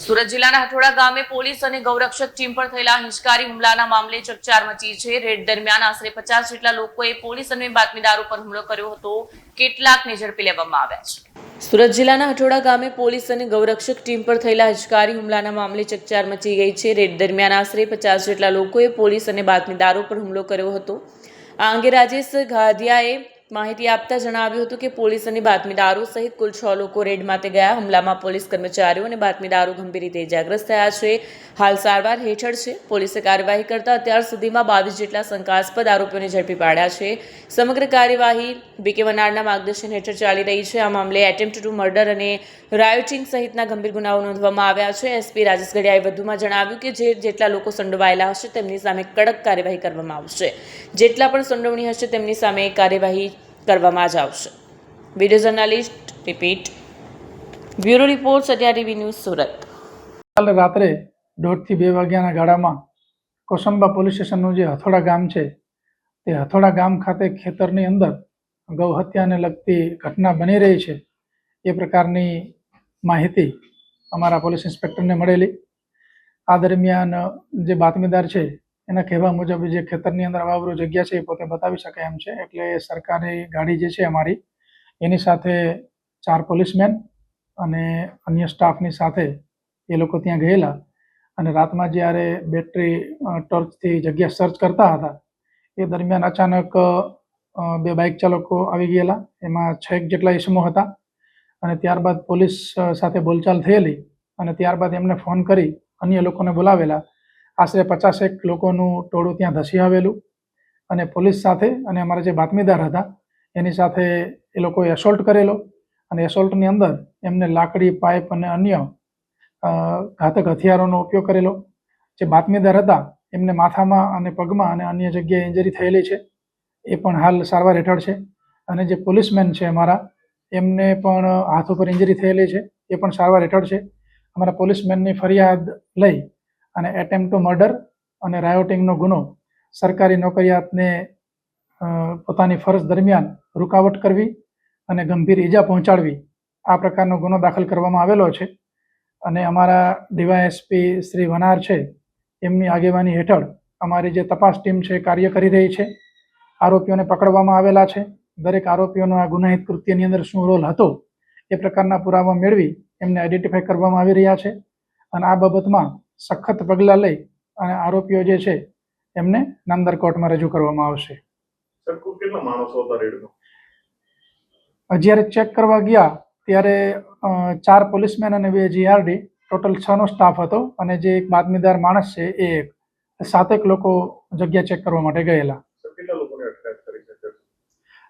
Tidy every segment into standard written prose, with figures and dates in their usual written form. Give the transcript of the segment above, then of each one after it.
સુરત જિલ્લાના હઠોડા ગામે પોલીસ અને ગૌરક્ષક ટીમ પર થયેલા હિંસકારી હુમલાના મામલે ચકચાર મચી છે। રેડ દરમિયાન આશરે 50 જેટલા લોકોએ પોલીસ અને બાતમીદારો પર હુમલો કર્યો હતો। કેટલાકને ઝડપી લેવામાં આવ્યા છે। સુરત જિલ્લાના હઠોડા ગામે પોલીસ અને ગૌરક્ષક ટીમ પર થયેલા હિંસકારી હુમલાના મામલે ચકચાર મચી ગઈ છે। રેડ દરમિયાન આશરે 50 જેટલા લોકોએ પોલીસ અને બાતમીદારો પર હુમલો કર્યો હતો। આ અંગે રાજેશ ગાધિયાએ માહિતી આપતા જણાવ્યું હતું કે પોલીસ અને બાતમીદારો સહિત કુલ 6 લોકો રેડ માટે ગયા। હુમલામાં પોલીસ કર્મચારીઓ અને બાતમીદારો ગંભીર રીતે ઇજાગ્રસ્ત થયા છે। હાલ સારવાર હેઠળ છે। પોલીસે કાર્યવાહી કરતા અત્યાર સુધીમાં 22 જેટલા શંકાસ્પદ આરોપીઓને ઝડપી પાડ્યા છે। સમગ્ર કાર્યવાહી બીકે વનાડના માર્ગદર્શન હેઠળ ચાલી રહી છે। આ મામલે એટેમ્પ્ટ ટુ મર્ડર અને રાયોટિંગ સહિતના ગંભીર ગુનાઓ નોંધવામાં આવ્યા છે। એસપી રાજેશ ગઢિયાએ વધુમાં જણાવ્યું કે જેટલા લોકો સંડોવાયેલા હશે તેમની સામે કડક કાર્યવાહી કરવામાં આવશે। જેટલા પણ સંડોવણી હશે તેમની સામે કાર્યવાહી કરવામાં જ આવશે। Video journalist repeat bureau report Satya TV news Surat. કાલે રાત્રે 1:30 થી 2 વાગ્યાના ગાળામાં કોસંબા પોલીસ સ્ટેશનનું જે હથોડા ગામ છે તે હથોડા ગામ ખાતે ખેતરની અંદર ગૌ હત્યાને લગતી ઘટના બની રહી છે એ પ્રકારની માહિતી અમારા પોલીસ ઇન્સ્પેક્ટરને મળેલી। આ દરમિયાન જે બાતમીદાર છે એના કહેવા મુજબ જે ખેતરની અંદર અવાવરૂ જગ્યા છે એ પોતે બતાવી શકે એમ છે, એટલે સરકારી ગાડી જે છે અમારી એની સાથે 4 પોલીસમેન અને અન્ય સ્ટાફની સાથે એ લોકો ત્યાં ગયેલા અને રાતમાં જ્યારે બેટરી ટોર્ચથી જગ્યા સર્ચ કરતા હતા એ દરમિયાન અચાનક 2 બાઇક ચાલકો આવી ગયેલા। એમાં 6 જેટલા ઇસમો હતા અને ત્યારબાદ પોલીસ સાથે બોલચાલ થયેલી અને ત્યારબાદ એમને ફોન કરી અન્ય લોકોને બોલાવેલા। આશરે 50 લોકોનું ટોળું ત્યાં ધસી આવેલું અને પોલીસ સાથે અને અમારા જે બાતમીદાર હતા એની સાથે એ લોકોએ એસોલ્ટ કરેલો અને એસોલ્ટની અંદર એમને લાકડી, પાઇપ અને અન્ય ઘાતક હથિયારોનો ઉપયોગ કરેલો। જે બાતમીદાર હતા એમને માથામાં અને પગમાં અને અન્ય જગ્યાએ ઇન્જરી થયેલી છે, એ પણ હાલ સારવાર હેઠળ છે। અને જે પોલીસમેન છે અમારા એમને પણ હાથ ઉપર ઇન્જરી થયેલી છે, એ પણ સારવાર હેઠળ છે। અમારા પોલીસમેનની ફરિયાદ લઈ અને એટેમ્પ્ટ ટુ મર્ડર અને રાયોટિંગનો ગુનો સરકારી નોકરિયાતને પોતાની ફરજ દરમિયાન રૂકાવટ કરવી અને ગંભીર ઈજા પહોંચાડવી આ પ્રકારનો ગુનો દાખલ કરવામાં આવેલો છે અને અમારા ડીવાયએસપી શ્રી વનાર છે એમની આગેવાની હેઠળ અમારી જે તપાસ ટીમ છે કાર્ય કરી રહી છે। આરોપીઓને પકડવામાં આવેલા છે। દરેક આરોપીઓનો આ ગુનાહિત કૃત્યની અંદર શું રોલ હતો એ પ્રકારના પુરાવા મેળવી એમને આઈડેન્ટિફાઈ કરવામાં આવી રહ્યા છે અને આ બાબતમાં સખત પગલાં લઈ અને આરોપીઓ જે છે એમને નામદાર કોર્ટમાં રજૂ કરવામાં આવશે। જ્યારે ચેક કરવા ગયા ત્યારે 4 પોલીસમેન અને 2 જીઆરડી ટોટલ 6 નો સ્ટાફ હતો અને જે એક બાતમીદાર માણસ છે એ 7 લોકો જગ્યા ચેક કરવા માટે ગયેલા।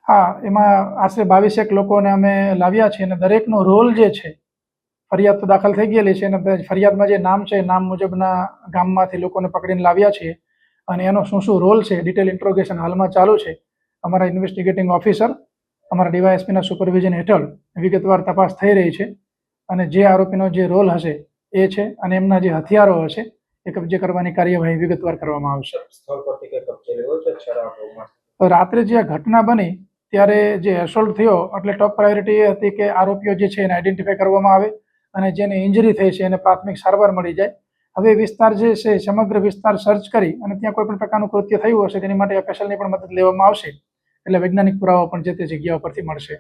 હા, એમાં આશરે 22 લોકોને અમે લાવ્યા છીએ અને દરેકનો રોલ જે છે, ફરિયાદ તો દાખલ થઈ ગયેલી છે અને ફરિયાદમાં જે નામ છે નામ મુજબના ગામમાંથી લોકોને પકડીને લાવ્યા છીએ અને એનો શું રોલ છે ડિટેલ ઇન્ટ્રોગેશન હાલમાં ચાલુ છે। અમારા ઇન્વેસ્ટિગેટિંગ ઓફિસર અમારા ડીવાયએસપીના સુપરવિઝન હેઠળ વિગતવાર તપાસ થઈ રહી છે અને જે આરોપીનો જે રોલ હશે એ છે અને એમના જે હથિયારો હશે એ કબજે કરવાની કાર્યવાહી વિગતવાર કરવામાં આવશે। રાત્રે જે ઘટના બની ત્યારે જે એસોલ્ટ થયો એટલે ટોપ પ્રાયોરિટી એ હતી કે આરોપીઓ જે છે એને આઈડેન્ટિફાઈ કરવામાં આવે અને જેને ઇન્જરી થઈ છે એને પ્રાથમિક સારવાર મળી જાય। હવે વિસ્તાર જે છે સમગ્ર વિસ્તાર સર્ચ કરી અને ત્યાં કોઈ પણ પ્રકારનું કૃત્ય થયું હશે તેની માટે એફએસએલની પણ મદદ લેવામાં આવશે, એટલે વૈજ્ઞાનિક પુરાવા પણ જે તે જગ્યા પરથી મળશે।